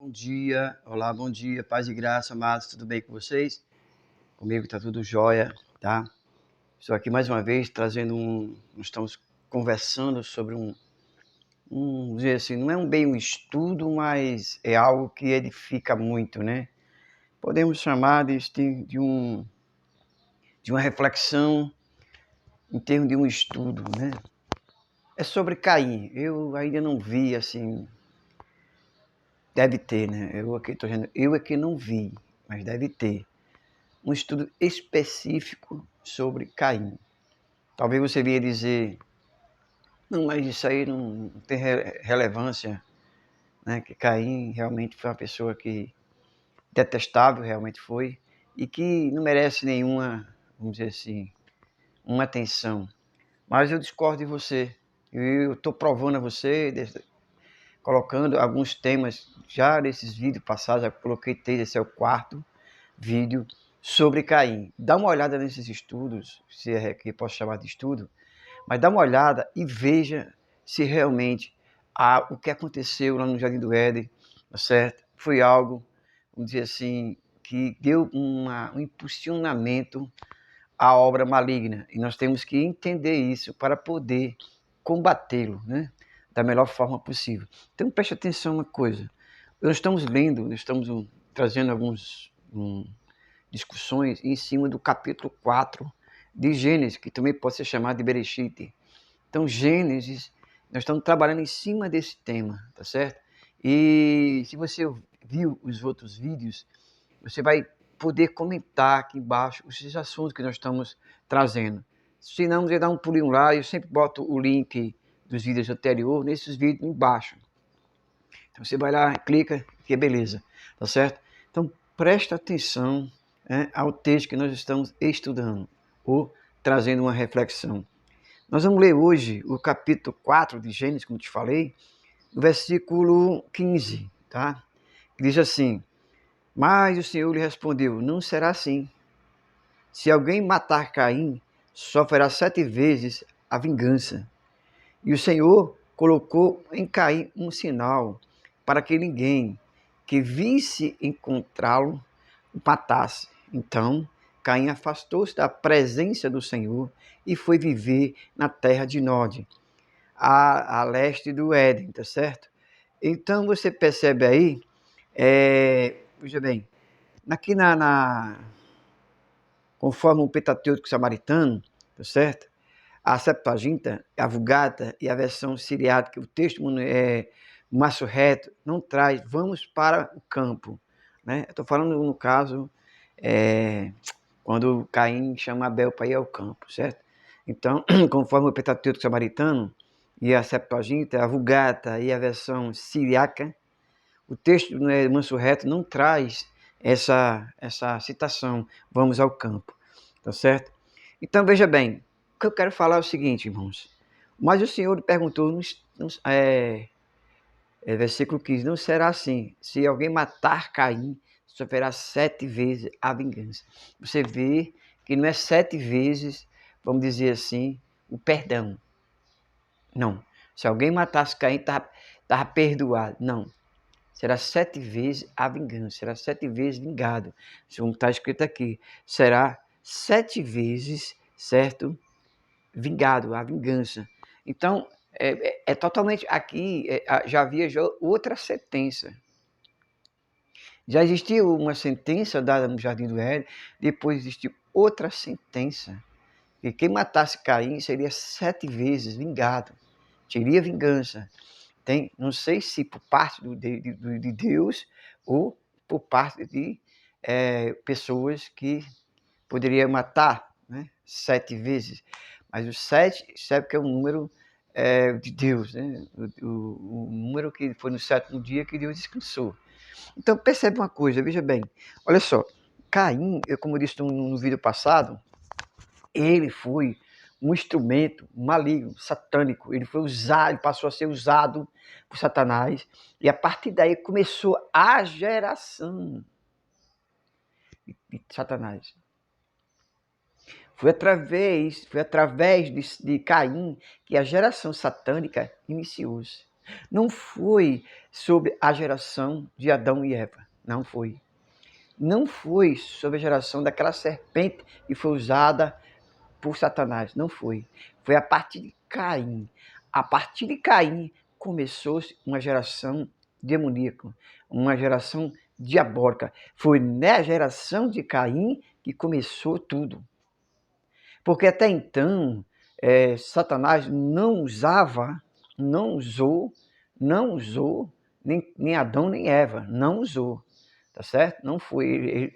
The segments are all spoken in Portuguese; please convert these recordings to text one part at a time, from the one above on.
bom dia. Olá, bom dia. Paz e graça, amados. Tudo bem com vocês? Comigo está tudo jóia, tá? Estou aqui mais uma vez trazendo Nós estamos conversando sobre vamos dizer assim, não é bem um estudo, mas é algo que edifica muito, né? Podemos chamar de uma reflexão em termos de um estudo, né? É sobre Caim. Eu ainda não vi, assim, deve ter, né? Eu aqui estou dizendo, eu é que não vi, mas deve ter um estudo específico sobre Caim. Talvez você venha dizer, não, mas isso aí não tem relevância, né? Que Caim realmente foi uma pessoa que detestável, realmente foi, e que não merece nenhuma, vamos dizer assim, uma atenção. Mas eu discordo de você. Eu estou provando a você, colocando alguns temas já nesses vídeos passados, já coloquei 3, esse é o 4º vídeo sobre Caim. Dá uma olhada nesses estudos, se é que posso chamar de estudo, mas dá uma olhada e veja se realmente o que aconteceu lá no Jardim do Éden, tá certo? Foi algo, vamos dizer assim, que deu um impulsionamento à obra maligna. E nós temos que entender isso para poder combatê-lo, né? Da melhor forma possível. Então preste atenção uma coisa. Nós estamos lendo, nós estamos trazendo alguns discussões em cima do capítulo 4 de Gênesis, que também pode ser chamado de Bereshit. Então, Gênesis, nós estamos trabalhando em cima desse tema, tá certo? E se você viu os outros vídeos, você vai poder comentar aqui embaixo esses assuntos que nós estamos trazendo. Se não, você dá um pulinho lá, eu sempre boto o link dos vídeos anteriores nesses vídeos embaixo. Então você vai lá, clica, que é beleza, tá certo? Então presta atenção, né, ao texto que nós estamos estudando, ou trazendo uma reflexão. Nós vamos ler hoje o capítulo 4 de Gênesis, como te falei, no versículo 15, tá? Que diz assim: mas o Senhor lhe respondeu, não será assim. Se alguém matar Caim, sofrerá 7 vezes a vingança. E o Senhor colocou em Caim um sinal, para que ninguém que visse encontrá-lo o matasse. Então Caim afastou-se da presença do Senhor e foi viver na terra de Nod, a leste do Éden, tá certo? Então você percebe aí, veja bem, aqui conforme o Pentateuco samaritano, tá certo? A Septuaginta, a Vulgata e a versão siriática, o texto Massorreto, não traz, vamos para o campo. Né? Estou falando no caso, quando Caim chama Abel para ir ao campo, certo? Então, conforme o Pentateuco samaritano e a Septuaginta, a Vulgata e a versão siriaca, o texto Massorreto não traz essa citação, vamos ao campo, tá certo? Então, veja bem, o que eu quero falar é o seguinte, irmãos. Mas o Senhor perguntou, versículo 15, não será assim, se alguém matar Caim, sofrerá 7 vezes a vingança. Você vê que não é 7 vezes, vamos dizer assim, o perdão. Não. Se alguém matasse Caim, estava perdoado. Não. Será 7 vezes a vingança, será 7 vezes vingado. Como está escrito aqui, será 7 vezes, certo? Vingado, a vingança. Então, é totalmente, aqui já havia outra sentença. Já existia uma sentença dada no Jardim do Éden, depois existiu outra sentença, que quem matasse Caim seria 7 vezes vingado, teria vingança. Não sei se por parte de Deus ou por parte de pessoas que poderiam matar, né, 7 vezes. Mas o 7, sabe que é um número de Deus, né? O número que foi no 7º dia que Deus descansou. Então percebe uma coisa, veja bem, olha só, Caim, como eu disse no vídeo passado, ele foi um instrumento maligno, satânico. Ele foi usado, ele passou a ser usado por Satanás. E a partir daí começou a geração de Satanás. Foi através de Caim que a geração satânica iniciou-se. Não foi sobre a geração de Adão e Eva. Não foi. Não foi sobre a geração daquela serpente que foi usada por Satanás. Não foi. Foi a partir de Caim. A partir de Caim começou-se uma geração demoníaca, uma geração diabólica. Foi na geração de Caim que começou tudo. Porque até então, Satanás não usou nem Adão nem Eva, não usou, tá certo? Não foi,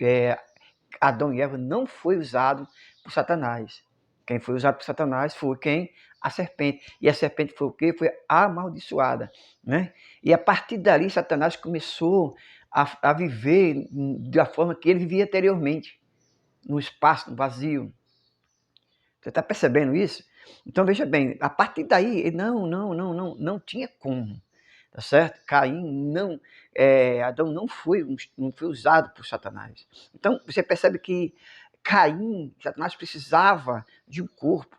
Adão e Eva não foi usado por Satanás. Quem foi usado por Satanás foi quem? A serpente. E a serpente foi o quê? Foi amaldiçoada, né? E a partir dali, Satanás começou a viver da forma que ele vivia anteriormente, no espaço, no vazio. Você está percebendo isso? Então veja bem, a partir daí, não tinha como, tá certo? Adão não foi usado por Satanás. Então você percebe que Satanás precisava de um corpo.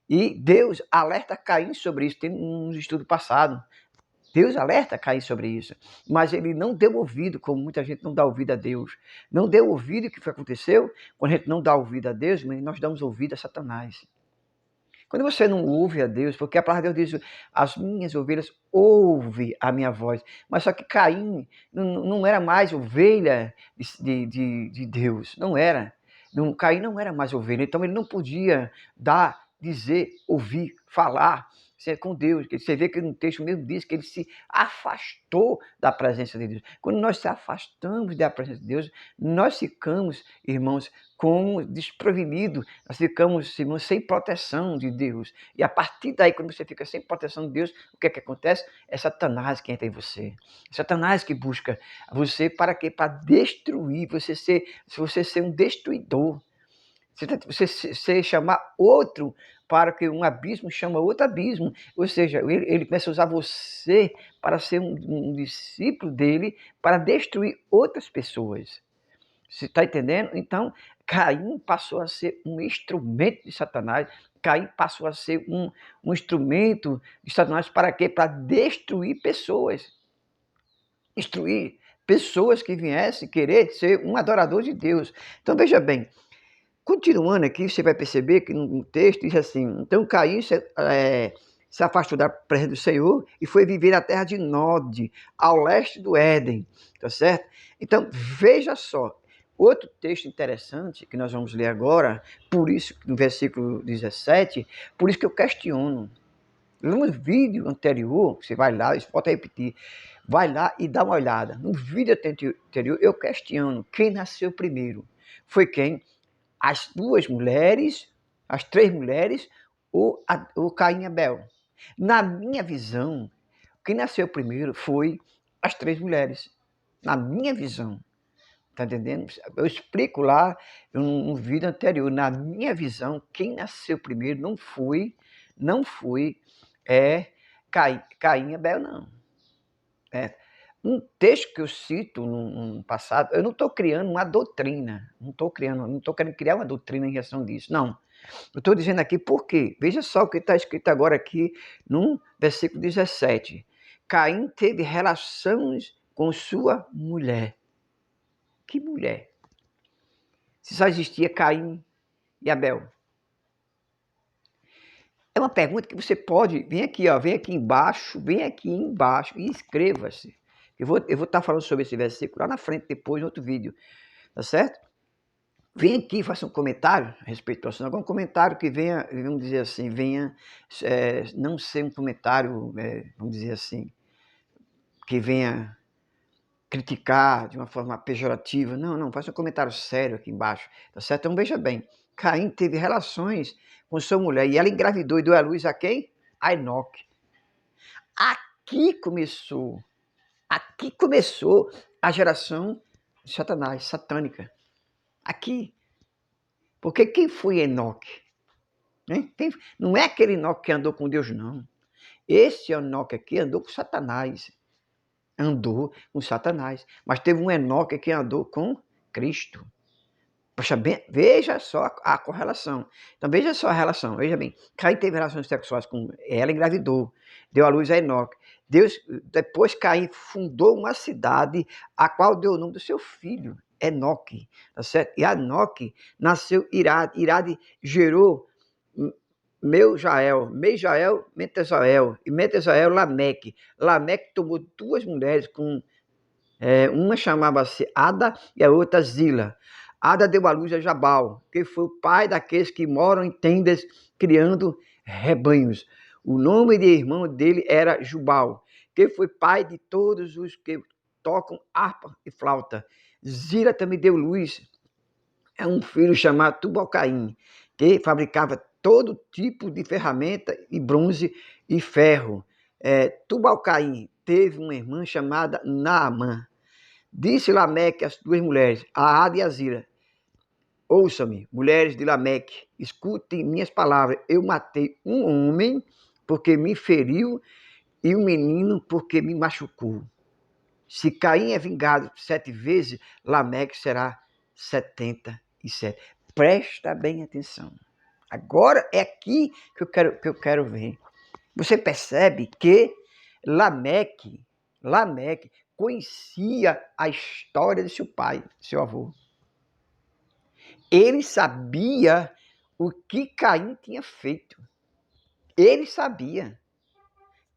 E Deus alerta Caim sobre isso. Tem um estudo passado. Deus alerta Caim sobre isso, mas ele não deu ouvido, como muita gente não dá ouvido a Deus. Não deu ouvido, o que aconteceu? Quando a gente não dá ouvido a Deus, nós damos ouvido a Satanás. Quando você não ouve a Deus, porque a palavra de Deus diz, as minhas ovelhas ouvem a minha voz. Mas só que Caim não era mais ovelha de Deus, não era. Caim não era mais ovelha, então ele não podia dizer, ouvir, falar com Deus. Você vê que no texto mesmo diz que ele se afastou da presença de Deus. Quando nós se afastamos da presença de Deus, nós ficamos, irmãos, desprevenidos, nós ficamos, irmãos, sem proteção de Deus. E a partir daí, quando você fica sem proteção de Deus, o que é que acontece? É Satanás que entra em você. É Satanás que busca você para quê? Para destruir, você ser um destruidor. Você chamar outro para que um abismo chama outro abismo. Ou seja, ele começa a usar você para ser um discípulo dele, para destruir outras pessoas. Você está entendendo? Então, Caim passou a ser um instrumento de Satanás. Caim passou a ser um instrumento de Satanás para quê? Para destruir pessoas. Destruir pessoas que viessem querer ser um adorador de Deus. Então, veja bem, continuando aqui, você vai perceber que no texto diz assim, então Caim se afastou da presença do Senhor e foi viver na terra de Nod, ao leste do Éden, tá certo? Então, veja só, outro texto interessante que nós vamos ler agora, por isso, no versículo 17, por isso que eu questiono. No vídeo anterior, você vai lá, isso pode repetir, vai lá e dá uma olhada. No vídeo anterior, eu questiono quem nasceu primeiro. Foi quem? As duas mulheres, as três mulheres, ou Caim e Abel. Na minha visão, quem nasceu primeiro foi as três mulheres. Na minha visão. Está entendendo? Eu explico lá no vídeo anterior. Na minha visão, quem nasceu primeiro não foi Caim e Abel, não. Um texto que eu cito no passado, eu não estou criando uma doutrina, não estou querendo criar uma doutrina em relação disso, não. Eu estou dizendo aqui por quê. Veja só o que está escrito agora aqui no versículo 17. Caim teve relações com sua mulher. Que mulher? Se só existia Caim e Abel. É uma pergunta que você pode, vem aqui embaixo e inscreva-se. Eu vou estar falando sobre esse versículo lá na frente, depois, em outro vídeo. Tá certo? Vem aqui, faça um comentário a respeito do assunto. Algum comentário que venha, vamos dizer assim, não ser um comentário, vamos dizer assim, que venha criticar de uma forma pejorativa. Não, faça um comentário sério aqui embaixo. Tá certo? Então veja bem, Caim teve relações com sua mulher e ela engravidou e deu à luz a quem? A Enoque. Aqui começou a geração de Satanás, satânica. Aqui. Porque quem foi Enoque? Não é aquele Enoque que andou com Deus, não. Esse Enoque aqui andou com Satanás. Mas teve um Enoque que andou com Cristo. Poxa, veja só a correlação. Então veja só a relação, veja bem. Caim teve relações sexuais com ela, engravidou. deu à luz a Enoque. Depois Caim fundou uma cidade, a qual deu o nome do seu filho, Enoque, tá certo? E Enoque nasceu Irade, Irade gerou Meijael, Metesael, e Metesael, Lameque. Lameque tomou duas mulheres, uma chamava-se Ada e a outra Zila. Ada deu à luz a Jabal, que foi o pai daqueles que moram em tendas, criando rebanhos. O nome de irmão dele era Jubal, que foi pai de todos os que tocam harpa e flauta. Zila também deu luz a um filho chamado Tubal-Caim, que fabricava todo tipo de ferramenta e bronze e ferro. Tubal-Caim teve uma irmã chamada Naamã. Disse Lameque às duas mulheres, a Ada e a Zila: ouçam-me, mulheres de Lameque, escutem minhas palavras. Eu matei um homem porque me feriu e um menino porque me machucou. Se Caim é vingado 7 vezes, Lameque será 77. Presta bem atenção. Agora é aqui que eu quero ver. Você percebe que Lameque conhecia a história de seu pai, seu avô. Ele sabia o que Caim tinha feito. Ele sabia.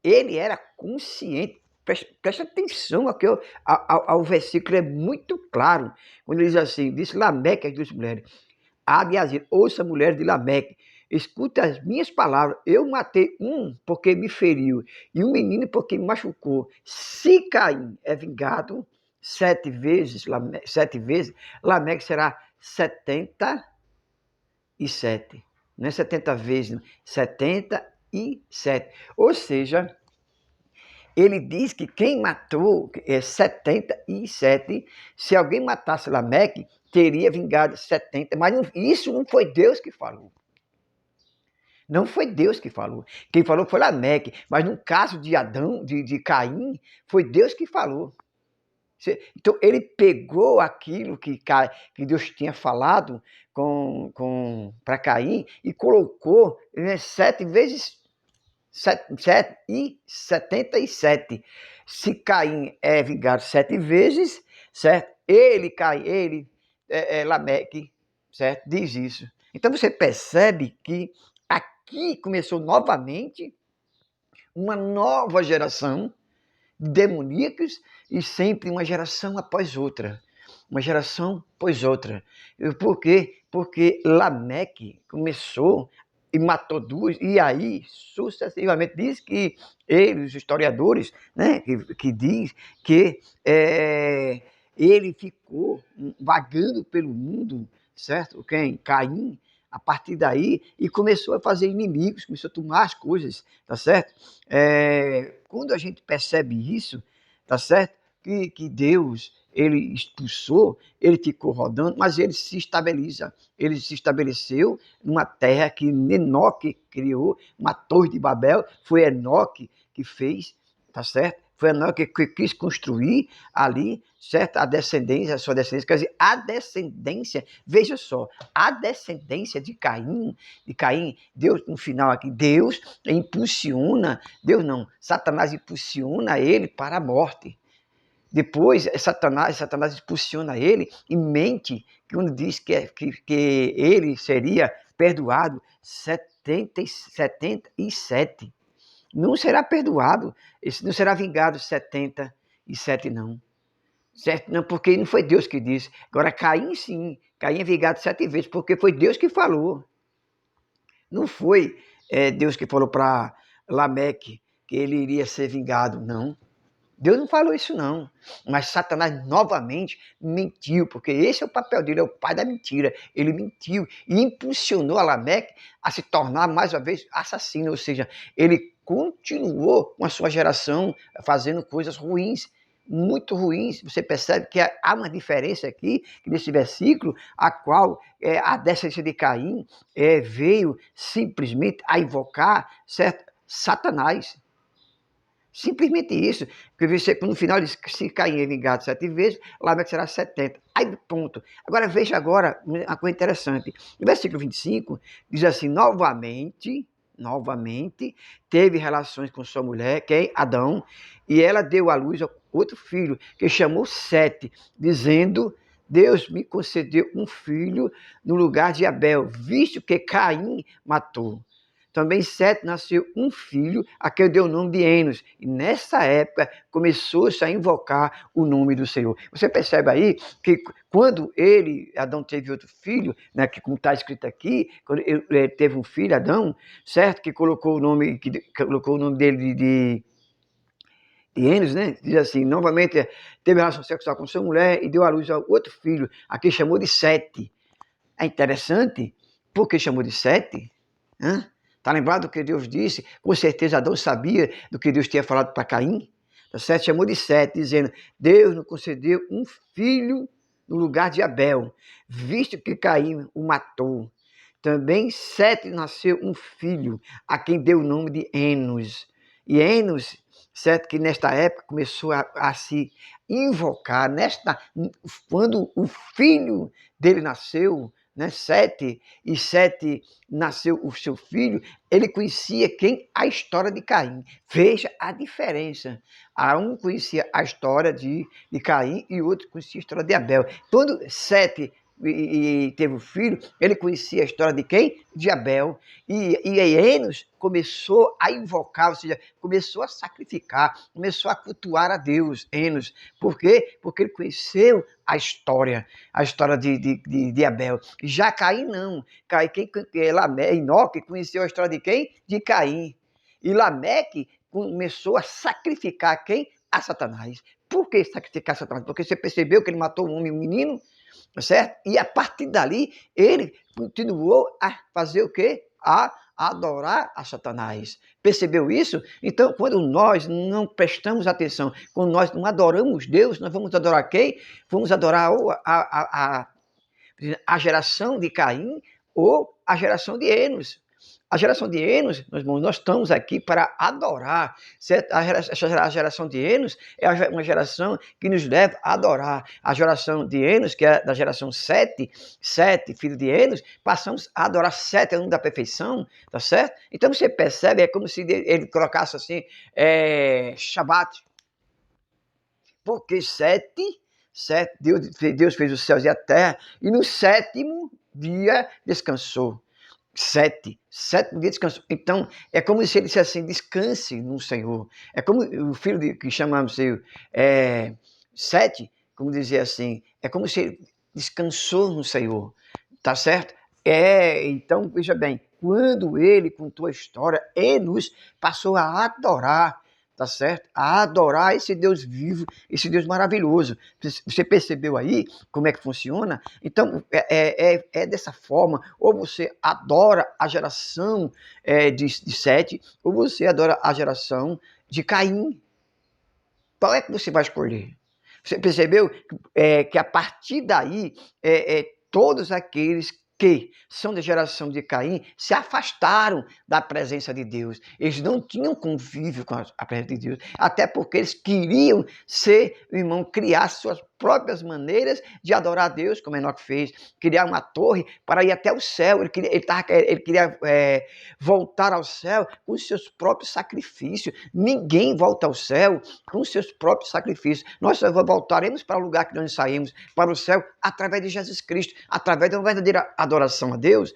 Ele era consciente. Presta atenção aqui, ao versículo, é muito claro. Quando ele diz assim, disse Lameque às duas mulheres, Ada e Zila, ouça, mulheres de Lameque, escuta as minhas palavras. Eu matei um porque me feriu e um menino porque me machucou. Se Caim é vingado 7 vezes, Lameque será 77. Não é 70 vezes, não. 77. Ou seja, ele diz que quem matou 77, se alguém matasse Lameque, teria vingado 70, mas isso não foi Deus que falou. Não foi Deus que falou. Quem falou foi Lameque, mas no caso de Adão, de Caim, foi Deus que falou. Então ele pegou aquilo que Deus tinha falado para Caim e colocou 7 vezes 7 e 77. Se Caim é vingado 7 vezes, certo? Lameque, certo? Diz isso. Então você percebe que aqui começou novamente uma nova geração de demoníacos e sempre uma geração após outra. Uma geração após outra. Por quê? Porque Lameque começou e matou duas, e aí sucessivamente diz que eles, os historiadores, né, que diz que ele ficou vagando pelo mundo, certo? Caim, a partir daí, e começou a fazer inimigos, começou a tomar as coisas, tá certo? Quando a gente percebe isso, tá certo? Que Deus, ele expulsou, ele ficou rodando, mas ele se estabiliza. Ele se estabeleceu numa terra que Enoque criou, uma torre de Babel, foi Enoque que fez, tá certo? Foi Enoque que quis construir ali, certo? A sua descendência, quer dizer, a descendência, veja só, a descendência de Caim, Deus, no final aqui, Satanás impulsiona ele para a morte. Depois, Satanás impulsiona ele e mente, quando diz que ele seria perdoado 77. Não será perdoado, não será vingado 77, não. Certo? Não, porque não foi Deus que disse. Agora, Caim, sim. Caim é vingado 7 vezes, porque foi Deus que falou. Não foi Deus que falou para Lameque que ele iria ser vingado, não. Deus não falou isso, não. Mas Satanás novamente mentiu, porque esse é o papel dele, é o pai da mentira. Ele mentiu e impulsionou a Lameque a se tornar, mais uma vez, assassino. Ou seja, ele continuou com a sua geração fazendo coisas ruins, muito ruins. Você percebe que há uma diferença aqui, nesse versículo, a qual a descendência de Caim veio simplesmente a invocar, certo? Satanás. Simplesmente isso. Porque no final diz que se Caim é vingado 7 vezes, Lameque será 70. Aí, ponto. Agora, veja agora uma coisa interessante. No versículo 25, diz assim, novamente, novamente, teve relações com sua mulher, que é Adão, e ela deu à luz a outro filho, que chamou Sete, dizendo: Deus me concedeu um filho no lugar de Abel, visto que Caim matou. Também Sete nasceu um filho, a quem deu o nome de Enos. E nessa época começou-se a invocar o nome do Senhor. Você percebe aí que quando Adão teve outro filho, né, que como está escrito aqui, quando ele teve um filho, Adão, certo? Que colocou o nome dele de Enos, né? Diz assim, novamente teve relação sexual com sua mulher e deu à luz a outro filho, a quem chamou de Sete. É interessante, porque chamou de Sete, né? Está lembrado do que Deus disse? Com certeza Adão sabia do que Deus tinha falado para Caim. Tá certo? Chamou de Sete, dizendo: Deus nos concedeu um filho no lugar de Abel, visto que Caim o matou. Também Sete nasceu um filho, a quem deu o nome de Enos. E Enos, certo, que nesta época começou a se invocar, quando o filho dele nasceu, né, Sete, e Sete nasceu o seu filho, ele conhecia quem? A história de Caim. Veja a diferença. Um conhecia a história de Caim e o outro conhecia a história de Abel. Quando Sete e teve o filho, ele conhecia a história de quem? De Abel. E Enos começou a invocar, ou seja, começou a sacrificar, começou a cultuar a Deus, Enos. Por quê? Porque ele conheceu a história de Abel. Já Caim não. Enoque conheceu a história de quem? De Caim. E Lameque começou a sacrificar quem? A Satanás. Por que sacrificar Satanás? Porque você percebeu que ele matou um homem e um menino, certo? E a partir dali, ele continuou a fazer o quê? A adorar a Satanás. Percebeu isso? Então, quando nós não prestamos atenção, quando nós não adoramos Deus, nós vamos adorar quem? Vamos adorar ou a geração de Caim ou a geração de Enos. A geração de Enos, meus irmãos, nós estamos aqui para adorar, certo? A geração de Enos é uma geração que nos leva a adorar. A geração de Enos, que é da geração Sete, filho de Enos, passamos a adorar Sete, é o nome da perfeição, tá certo? Então você percebe, é como se ele colocasse assim, Shabat, porque Sete, Deus fez os céus e a terra, e no sétimo dia descansou. Sétimo dia descansou. Então, é como se ele dissesse assim: descanse no Senhor. É como o filho que chamamos de Sete, como dizer assim, é como se ele descansou no Senhor. Tá certo? Então, veja bem, quando ele contou a história, Enos passou a adorar, tá certo? A adorar esse Deus vivo, esse Deus maravilhoso. Você percebeu aí como é que funciona? Então, é dessa forma, ou você adora a geração de Sete, ou você adora a geração de Caim. Qual é que você vai escolher? Você percebeu que a partir daí, todos aqueles que são da geração de Caim se afastaram da presença de Deus. Eles não tinham convívio com a presença de Deus, até porque eles queriam criar suas próprias maneiras de adorar a Deus, como Enoque fez, criar uma torre para ir até o céu. Ele queria voltar ao céu com os seus próprios sacrifícios. Ninguém volta ao céu com os seus próprios sacrifícios. Nós só voltaremos para o lugar que nós saímos, para o céu, através de Jesus Cristo, através de uma verdadeira adoração a Deus,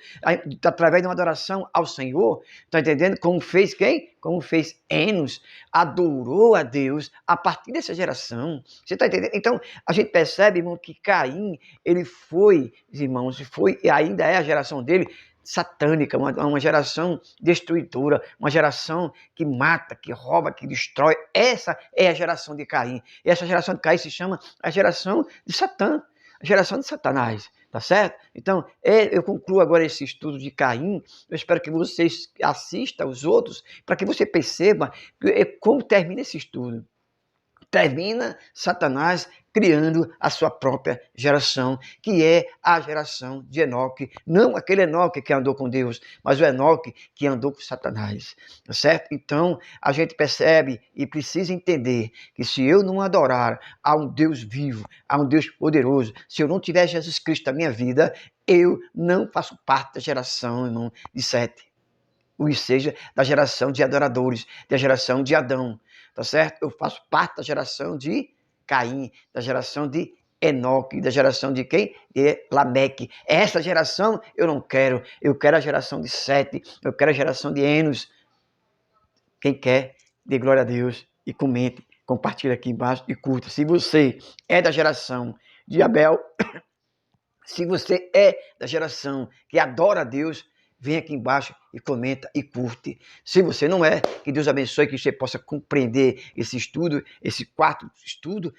através de uma adoração ao Senhor. Está entendendo? Como fez quem? Como fez Enos, adorou a Deus a partir dessa geração. Você está entendendo? Então, a gente percebe, irmão, que Caim, ele foi, irmãos, e ainda é a geração dele, satânica, uma geração destruidora, uma geração que mata, que rouba, que destrói. Essa é a geração de Caim. E essa geração de Caim se chama a geração de Satã, a geração de Satanás. Tá certo? Então, eu concluo agora esse estudo de Caim. Eu espero que vocês assistam aos outros, para que você perceba como termina esse estudo. Termina Satanás criando a sua própria geração, que é a geração de Enoque. Não aquele Enoque que andou com Deus, mas o Enoque que andou com Satanás. Tá certo? Então, a gente percebe e precisa entender que se eu não adorar a um Deus vivo, a um Deus poderoso, se eu não tiver Jesus Cristo na minha vida, eu não faço parte da geração, irmão, de Sete. ou seja, da geração de adoradores, da geração de Adão, tá certo? Eu faço parte da geração de Caim, da geração de Enoque, da geração de quem? De Lameque. Essa geração eu não quero. Eu quero a geração de Sete. Eu quero a geração de Enos. Quem quer, dê glória a Deus e comente, compartilhe aqui embaixo e curta. Se você é da geração de Abel, se você é da geração que adora a Deus, vem aqui embaixo e comenta e curte. Se você não é, que Deus abençoe, que você possa compreender esse estudo, esse quarto estudo,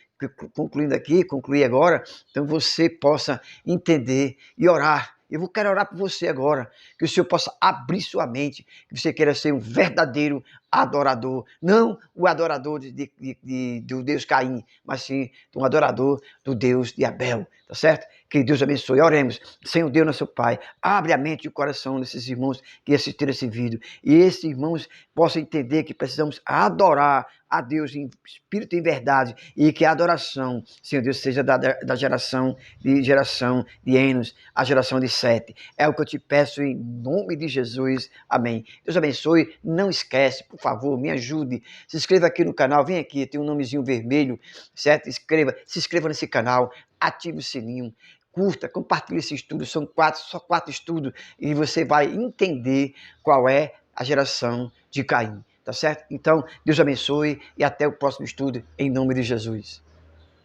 concluindo aqui, concluir agora, então você possa entender e orar. Eu quero orar por você agora, que o Senhor possa abrir sua mente, que você queira ser um verdadeiro adorador, não o adorador do Deus Caim, mas sim um adorador do Deus de Abel, tá certo? Que Deus abençoe. Oremos. Senhor Deus, nosso Pai, abre a mente e o coração desses irmãos que assistiram esse vídeo. E esses irmãos possam entender que precisamos adorar a Deus em espírito e em verdade. E que a adoração, Senhor Deus, seja da geração de Enos, a geração de Sete. É o que eu te peço em nome de Jesus. Amém. Deus abençoe. Não esquece, por favor, me ajude. Se inscreva aqui no canal. Vem aqui, tem um nomezinho vermelho, certo? Se inscreva nesse canal. Ative o sininho. Curta, compartilhe esse estudo, são só quatro estudos, e você vai entender qual é a geração de Caim, tá certo? Então, Deus abençoe e até o próximo estudo, em nome de Jesus.